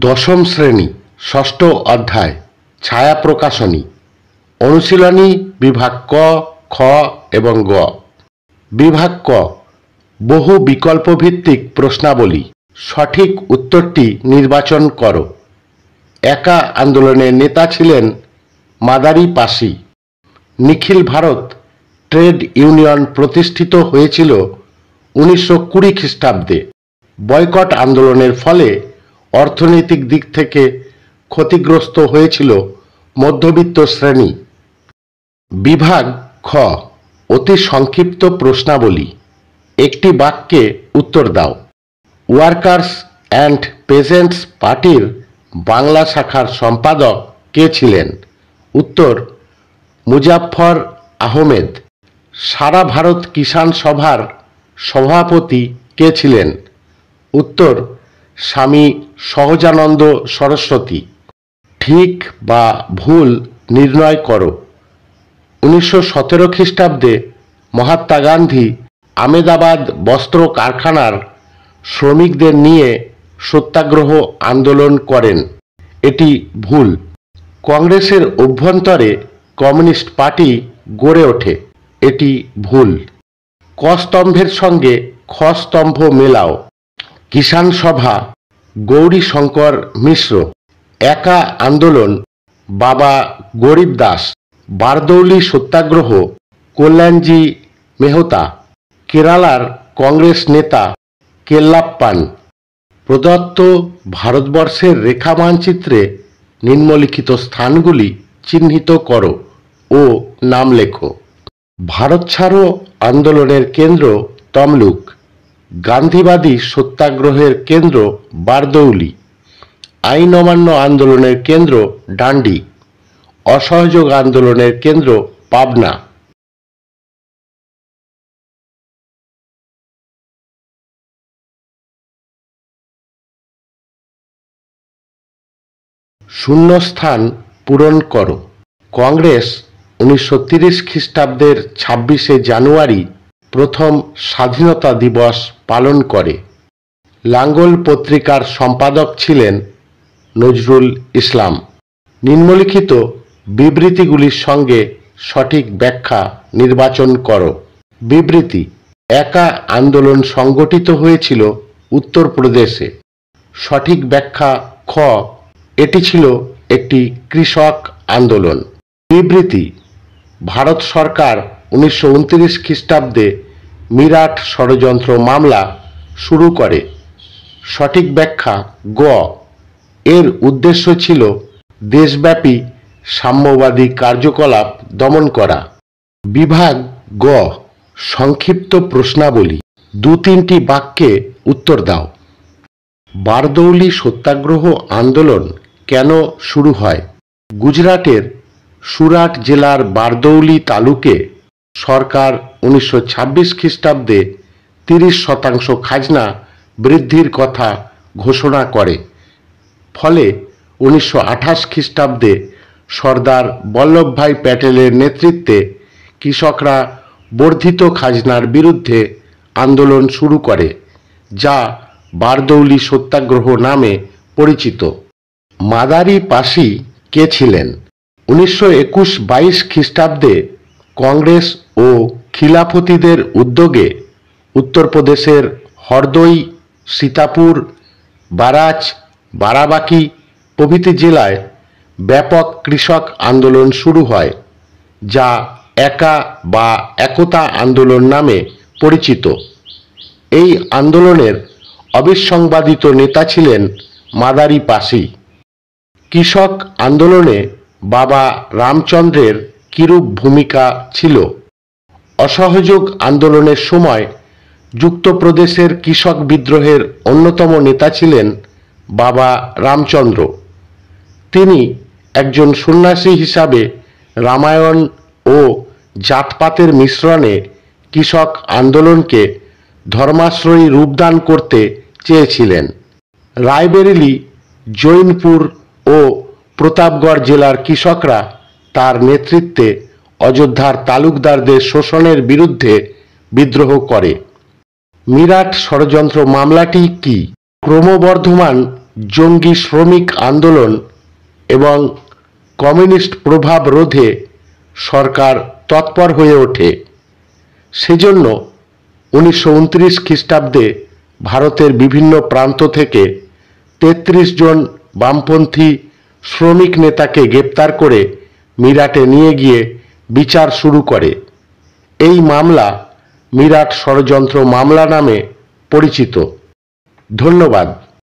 দশম শ্রেণী ষষ্ঠ অধ্যায় ছায়া প্রকাশনী অনুশীলনী বিভাগ ক, খ এবং গ। বিভাগ ক বহু বিকল্প ভিত্তিক প্রশ্নাবলী। সঠিক উত্তরটি নির্বাচন করো। একা আন্দোলনের নেতা ছিলেন মাদারি পাশি। নিখিল ভারত ট্রেড ইউনিয়ন প্রতিষ্ঠিত হয়েছিল 1920 খ্রিস্টাব্দে। বয়কট আন্দোলনের ফলে অর্থনৈতিক দিক থেকে ক্ষতিগ্রস্ত হয়েছিল মধ্যবিত্ত শ্রেণী। বিভাগ খ অতি সংক্ষিপ্ত প্রশ্নাবলী। একটি বাক্যে উত্তর দাও। ওয়ার্কার্স অ্যান্ড পেজেন্টস পার্টির বাংলা শাখার সম্পাদক কে ছিলেন? উত্তর মুজাফফর আহমেদ। সারা ভারত কিষাণ সভার সভাপতি কে ছিলেন? উত্তর স্বামী সহজানন্দ সরস্বতী। ঠিক বা ভুল নির্ণয় করো। 1917 খ্রিস্টাব্দে মহাত্মা গান্ধী আমেদাবাদ বস্ত্র কারখানার শ্রমিকদের নিয়ে সত্যাগ্রহ আন্দোলন করেন। এটি ভুল। কংগ্রেসের অভ্যন্তরে কমিউনিস্ট পার্টি গড়ে ওঠে। এটি ভুল। ক স্তম্ভের সঙ্গে খ স্তম্ভ মেলাও। কিষাণ সভা গৌরীশঙ্কর মিশ্র। একা আন্দোলন বাবা গরিব দাস। বারদৌলি সত্যাগ্রহ কল্যাণজি মেহতা। কেরালার কংগ্রেস নেতা কেল্লাপ্পান। প্রদত্ত ভারতবর্ষের রেখা মানচিত্রে নিম্নলিখিত স্থানগুলি চিহ্নিত করো ও নাম লেখো। ভারত ছাড়ো আন্দোলনের কেন্দ্র তমলুক। গান্ধীবাদী সত্যাগ্রহের কেন্দ্র বারদৌলি। আইন অমান্য আন্দোলনের কেন্দ্র ডান্ডি। অসহযোগ আন্দোলনের কেন্দ্র পাবনা। শূন্যস্থান পূরণ করো। কংগ্রেস 1930 খ্রিস্টাব্দের 26শে জানুয়ারি প্রথম স্বাধীনতা দিবস পালন করে। লাঙ্গল পত্রিকার সম্পাদক ছিলেন নজরুল ইসলাম। নিম্নলিখিত বিবৃতিগুলির সঙ্গে সঠিক ব্যাখ্যা নির্বাচন করো। বিবৃতি: একা আন্দোলন সংগঠিত হয়েছিল উত্তরপ্রদেশে। সঠিক ব্যাখ্যা খ, এটি ছিল একটি কৃষক আন্দোলন। বিবৃতি: ভারত সরকার 1929 খ্রিস্টাব্দে মিরাট ষড়যন্ত্র মামলা শুরু করে। সঠিক ব্যাখ্যা গ, এর উদ্দেশ্য ছিল দেশব্যাপী সাম্যবাদী কার্যকলাপ দমন করা। বিভাগ গ সংক্ষিপ্ত প্রশ্নাবলী। 2-3টি বাক্যে উত্তর দাও। বারদৌলি সত্যাগ্রহ আন্দোলন কেন শুরু হয়? গুজরাটের সুরাট জেলার বারদৌলি তালুকে সরকার 1926 খ্রিস্টাব্দে 30% খাজনা বৃদ্ধির কথা ঘোষণা করে। ফলে 1928 খ্রিস্টাব্দে সর্দার বল্লভভাই প্যাটেলের নেতৃত্বে কৃষকরা বর্ধিত খাজনার বিরুদ্ধে আন্দোলন শুরু করে, যা বারদৌলি সত্যাগ্রহ নামে পরিচিত। মাদারি পাশি কে ছিলেন? 1921-22 খ্রিস্টাব্দে কংগ্রেস ও খিলাফতিদের উদ্যোগে উত্তরপ্রদেশের হরদই, সীতাপুর, বারাচ, বারাবাঁকি প্রভৃতি জেলায় ব্যাপক কৃষক আন্দোলন শুরু হয়, যা একা বা একতা আন্দোলন নামে পরিচিত। এই আন্দোলনের অবিসংবাদিত নেতা ছিলেন মাদারি পাশি। কৃষক আন্দোলনে বাবা রামচন্দ্রের কিরূপ ভূমিকা ছিল? অসহযোগ আন্দোলনের সময় যুক্তপ্রদেশের কৃষক বিদ্রোহের অন্যতম নেতা ছিলেন বাবা রামচন্দ্র। তিনি একজন সন্ন্যাসী হিসাবে রামায়ণ ও জাতপাতের মিশ্রণে কৃষক আন্দোলনকে ধর্মাশ্রয়ী রূপদান করতে চেয়েছিলেন। রায়বেরেলি, জৈনপুর ও প্রতাপগড় জেলার কৃষকরা তার নেতৃত্বে অযোধ্যার তালুকদারদের শোষণের বিরুদ্ধে বিদ্রোহ করে। মিরাট ষড়যন্ত্র মামলাটি কি? ক্রমবর্ধমান জঙ্গি শ্রমিক আন্দোলন এবং কমিউনিস্ট প্রভাব রোধে সরকার তৎপর হয়ে ওঠে। সেজন্য 1929 খ্রিস্টাব্দে ভারতের বিভিন্ন প্রান্ত থেকে 33 জন বামপন্থী শ্রমিক নেতাকে গ্রেপ্তার করে মিরাটে নিয়ে গিয়ে বিচার শুরু করে। এই মামলা মিরাট ষড়যন্ত্র মামলা নামে পরিচিত। ধন্যবাদ।